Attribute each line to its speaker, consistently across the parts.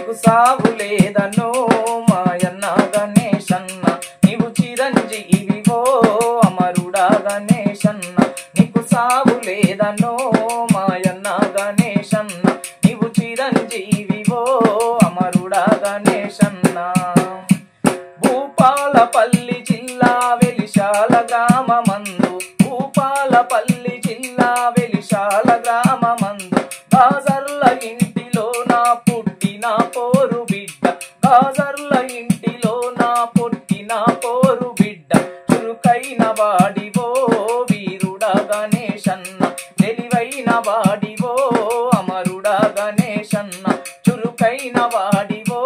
Speaker 1: నీకు సావు లేదనో మాయన్న గణేశన్న, నీవు చిరంజీవివో అమరుడా గణేశన్న. నీకు సావు లేదనో మాయన్న గణేశన్న, నీవు చిరంజీవివో అమరుడా గణేశన్న. భూపాలపల్లి జిల్లా వెలిశాల గ్రామమందు, భూపాలపల్లి జిల్లా వెలిశాల గ్రామమందు గాజర్ల ఇంటిలో నా పుట్టిన పోరు బిడ్డ, గాజర్ల ఇంటిలో నా పుట్టిన పోరు బిడ్డ. చురుకైన వాడివో వీరుడా గణేశన్న, తెలివైన వాడివో అమరుడా గణేశన్న. చురుకైన వాడివో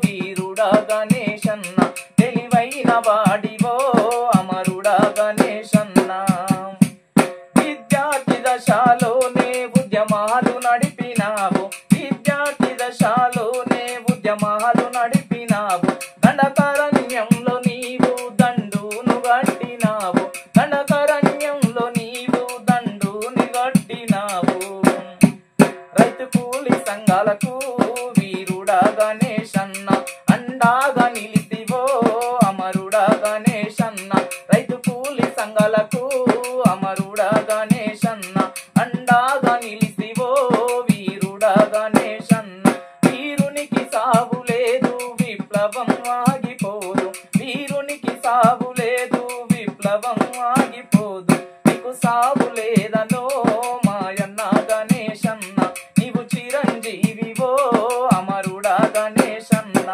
Speaker 1: వీరుడా గణేశన్న, తెలివైన వాడివో అమరుడా గణేశన్న. విద్యార్థి దశలోనే ఉద్యమాలు నడిపినావు, విద్యార్థి దశలోనే ఉద్యమాలు నడిపినావు. దండకారణ్యంలో నీవు దండును గట్టినావు, దండకారణ్యంలో నీవు దండుని గట్టినావు. రైతు కూలి సంఘాలకు వీరుడా గణేశన్న, అండాగా నిలిసివో అమరుడా గణేశన్న. రైతు కూలి సంఘాలకు అమరుడా గణేశన్న, అండాగా నిలిసివో వీరుడా గణేశన్న. వీరునికి సావు లేదు విప్లవం ఆగిపోదు, వీరునికి సావు లేదు విప్లవం ఆగిపోదు. నీకు సావు లేదనో మాయన్న గణేశన్న, నీవు చిరంజీవివో అమరుడా గణేశన్న.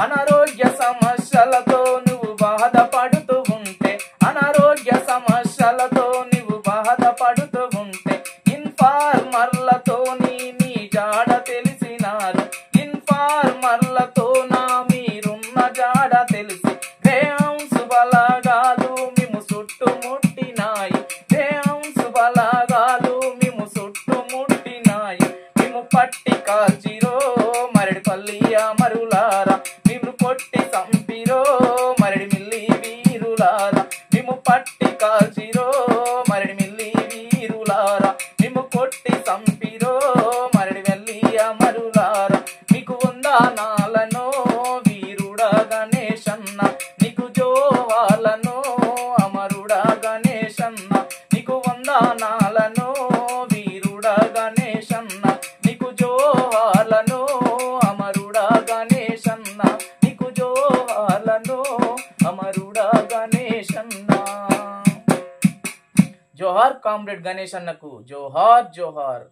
Speaker 1: అనారోగ్య సమస్యలతో నువ్వు బాధపడుతూ ఉంటే, అనారోగ్య సమస్యలతో నువ్వు బాధపడుతూ ఉంటే ఇన్ఫార్మర్లతో నీ జాడ తెలిసినారు, ఇన్ఫార్మర్లతో నా మీరున్న జాడ తెలిసి గ్రేహౌన్స్ బలగాలు మేము చుట్టుముట్టినాయి, గ్రేహౌన్స్ బలగాలు మేము చుట్టుముట్టినాయి. మేము పట్టి కాల్చిరో మరడిపల్లి అమరులారా, మేము కొట్టి చంపిరో మరడి మిల్లి వీరులారా. మేము పట్టి కాల్చిరో మరడి మిల్లి వీరులారా, మేము కొట్టి చంపిరో మరడి మిల్లి అమరులారా. మీకు వందనాలనో వీరుడా గణేశన్న, నీకు జోహాలనో అమరుడా గణేశన్న. నీకు వందనాలనో వీరుడా గణేశన్న, నీకు జోహాలనో అమరుడా గణేశన్న. నీకు జోహాలనో అమరుడా గణేశన్న. జోహార్ కామ్రేడ్ గణేశన్నకు, జోహార్ జోహార్.